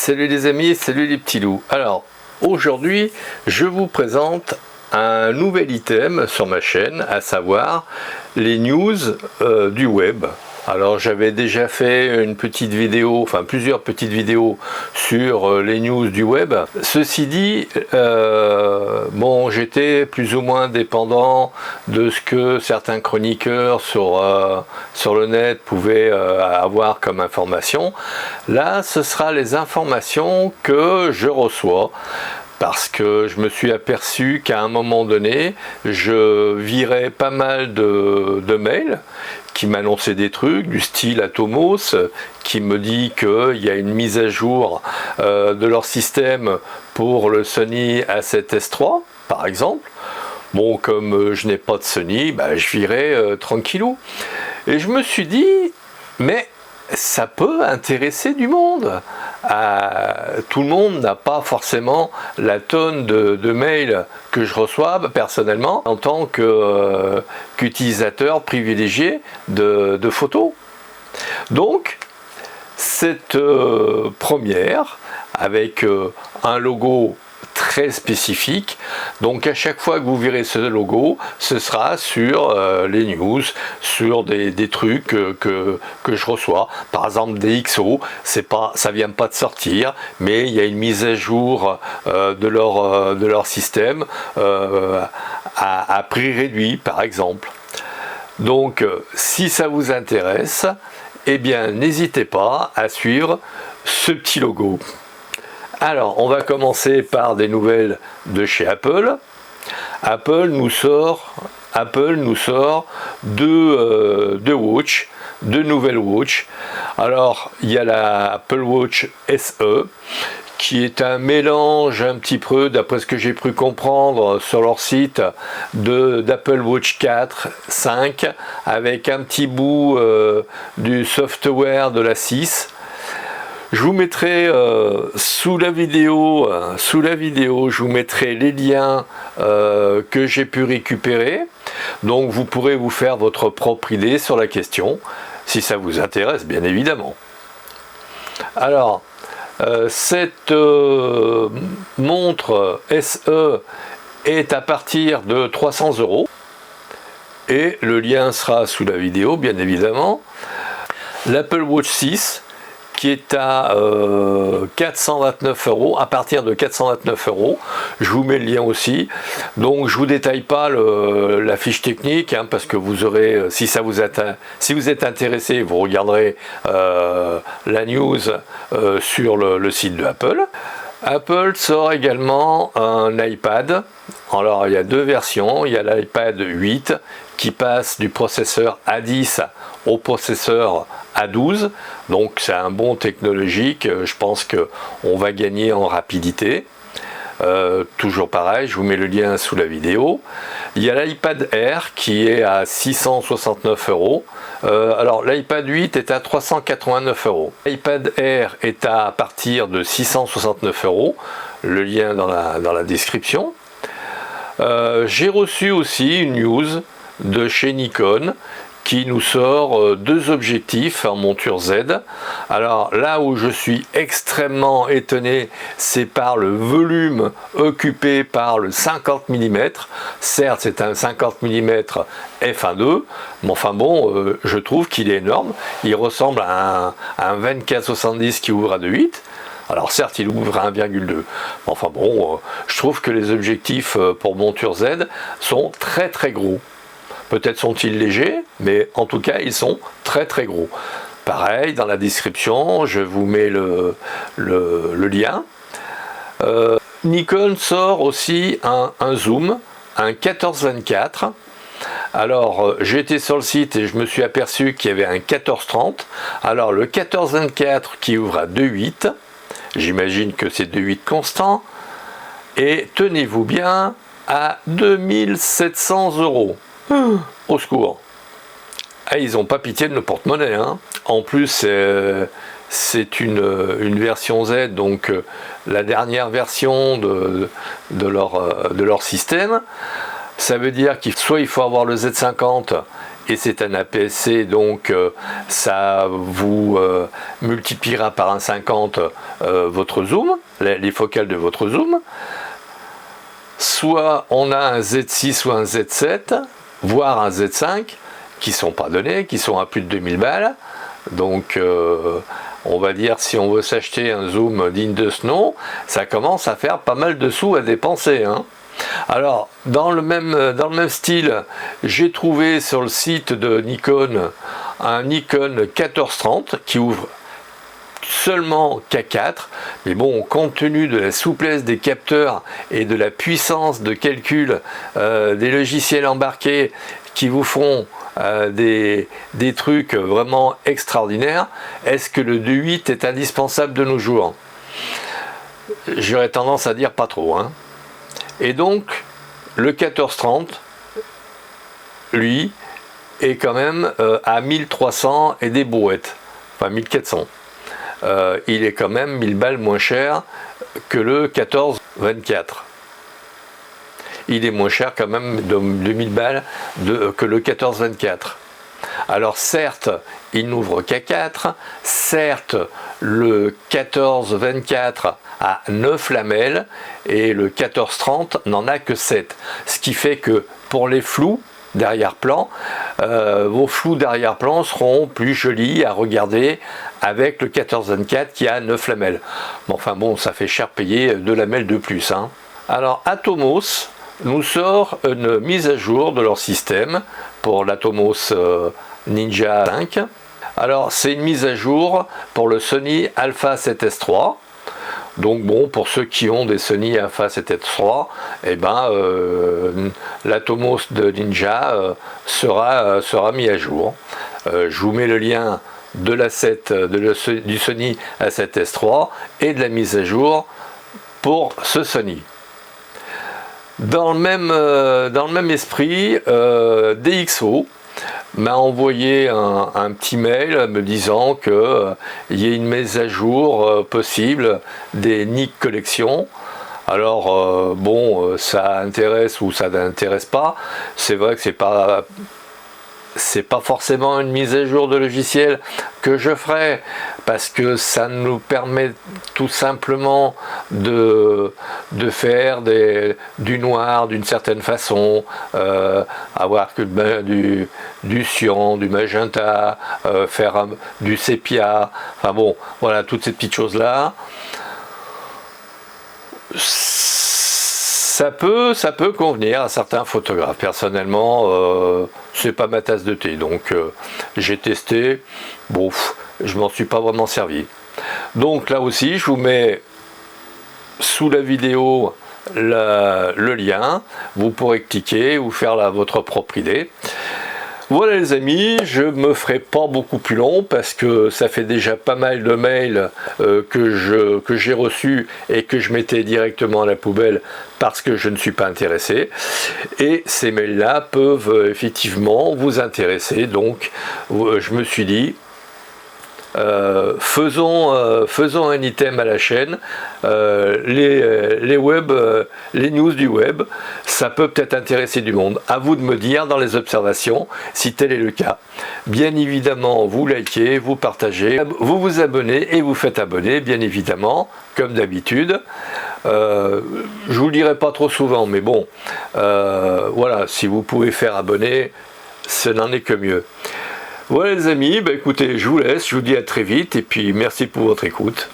Salut les amis, salut les petits loups. Alors aujourd'hui je vous présente un nouvel item sur ma chaîne, à savoir les news du web. Alors j'avais déjà fait une petite vidéo, enfin plusieurs petites vidéos sur les news du web. Ceci dit, bon, j'étais plus ou moins dépendant de ce que certains chroniqueurs sur le net pouvaient avoir comme information. Là, ce sera les informations que je reçois. Parce que je me suis aperçu qu'à un moment donné, je virais pas mal de mails qui m'annonçaient des trucs du style Atomos, qui me dit qu'il y a une mise à jour de leur système pour le Sony A7S III, par exemple. Bon, comme je n'ai pas de Sony, bah, je virais tranquillou. Et je me suis dit, mais ça peut intéresser du monde. Tout le monde n'a pas forcément la tonne de mails que je reçois personnellement en tant qu'utilisateur privilégié de photos. Donc cette première avec un logo très spécifique, donc à chaque fois que vous verrez ce logo, ce sera sur les news, sur des trucs que je reçois, par exemple des XO, ça vient pas de sortir, mais il y a une mise à jour de leur système à prix réduit par exemple. Donc si ça vous intéresse, eh bien n'hésitez pas à suivre ce petit logo. Alors, on va commencer par des nouvelles de chez Apple. Apple nous sort deux watch, deux nouvelles watch. Alors, il y a la Apple Watch SE, qui est un mélange un petit peu, d'après ce que j'ai pu comprendre sur leur site, d'Apple Watch 4, 5, avec un petit bout du software de la 6. Je vous mettrai sous la vidéo, je vous mettrai les liens que j'ai pu récupérer. Donc vous pourrez vous faire votre propre idée sur la question, si ça vous intéresse, bien évidemment. Alors, cette montre SE est à partir de 300 € et le lien sera sous la vidéo, bien évidemment. L'Apple Watch 6, qui est à 429 €, à partir de 429 €. Je vous mets le lien aussi. Donc je vous détaille pas la fiche technique, hein, parce que vous aurez, si vous êtes intéressé, vous regarderez la news sur le site de Apple. Apple sort également un iPad. Alors il y a deux versions, il y a l'iPad 8 qui passe du processeur A10 au processeur A12, donc c'est un bond technologique, je pense qu'on va gagner en rapidité. Toujours pareil, je vous mets le lien sous la vidéo. Il y a l'iPad Air qui est à 669 €. Alors l'iPad 8 est à 389 €. L'iPad Air est à partir de 669 €. Le lien dans la description. J'ai reçu aussi une news de chez Nikon qui nous sort deux objectifs en monture Z. Alors là où je suis extrêmement étonné, c'est par le volume occupé par le 50 mm. Certes, c'est un 50 mm f1.2, mais enfin bon, je trouve qu'il est énorme. Il ressemble à un 24-70 qui ouvre à 2.8. Alors certes, il ouvre à 1,2. Enfin bon, je trouve que les objectifs pour monture Z sont très très gros. Peut-être sont-ils légers, mais en tout cas, ils sont très très gros. Pareil, dans la description, je vous mets le lien. Nikon sort aussi un zoom, un 14-24. Alors, j'étais sur le site et je me suis aperçu qu'il y avait un 14-30. Alors, le 14-24 qui ouvre à 2.8, j'imagine que c'est 2.8 constant. Et tenez-vous bien, à 2700 €. Au secours. Ah, ils n'ont pas pitié de nos porte-monnaie, hein. En plus, c'est une version Z, donc la dernière version de leur système. Ça veut dire qu'il faut avoir le Z50 et c'est un APS-C, donc ça vous multipliera par 1,50 votre zoom, les focales de votre zoom. Soit on a un Z6 ou un Z7, voire un Z5, qui sont pas donnés, qui sont à plus de 2000 balles. Donc on va dire, si on veut s'acheter un zoom digne de ce nom, ça commence à faire pas mal de sous à dépenser, hein. Alors dans le même style, j'ai trouvé sur le site de Nikon un Nikon 1430 qui ouvre seulement K4, mais bon, compte tenu de la souplesse des capteurs et de la puissance de calcul des logiciels embarqués qui vous font des trucs vraiment extraordinaires, est-ce que le 2.8 est indispensable de nos jours? J'aurais tendance à dire pas trop, hein. Et donc le 1430, lui, est quand même à 1300 et des brouettes, enfin 1400. Il est quand même 1000 balles moins cher que le 14-24. Il est moins cher quand même de 2000 balles que le 14-24. Alors certes, il n'ouvre qu'à 4, certes le 14-24 a 9 lamelles et le 14-30 n'en a que 7. Ce qui fait que pour les flous d'arrière-plan, vos flous d'arrière-plan seront plus jolis à regarder avec le 14-24 qui a 9 lamelles. Mais enfin bon, ça fait cher payer 2 lamelles de plus, hein. Alors Atomos nous sort une mise à jour de leur système pour l'Atomos Ninja 5. Alors c'est une mise à jour pour le Sony Alpha 7S III. Donc bon, pour ceux qui ont des Sony Alpha 7S III, eh ben, l'Atomos de Ninja sera mis à jour. Je vous mets le lien de du Sony A7S III et de la mise à jour pour ce Sony. Dans le même esprit, DxO m'a envoyé un petit mail me disant qu'il y a une mise à jour possible des Nik Collection. Alors bon, ça intéresse ou ça n'intéresse pas. C'est vrai que c'est pas forcément une mise à jour de logiciel que je ferai, parce que ça nous permet tout simplement de faire du noir d'une certaine façon, avoir que du cyan, du magenta, faire du sépia, enfin bon, voilà, toutes ces petites choses là. Ça peut convenir à certains photographes. Personnellement, c'est pas ma tasse de thé, donc j'ai testé. Bon, je m'en suis pas vraiment servi. Donc là aussi, je vous mets sous la vidéo le lien. Vous pourrez cliquer ou faire votre propre idée. Voilà les amis, je me ferai pas beaucoup plus long parce que ça fait déjà pas mal de mails que j'ai reçus et que je mettais directement à la poubelle parce que je ne suis pas intéressé. Et ces mails là peuvent effectivement vous intéresser, donc je me suis dit faisons un item à la chaîne, les news du web, ça peut peut-être intéresser du monde. À vous de me dire dans les observations si tel est le cas. Bien évidemment, vous likez, vous partagez, vous vous abonnez et vous faites abonner, bien évidemment, comme d'habitude. Je vous le dirai pas trop souvent, mais bon, voilà, si vous pouvez faire abonner, ce n'en est que mieux. Voilà les amis, bah écoutez, je vous laisse, je vous dis à très vite et puis merci pour votre écoute.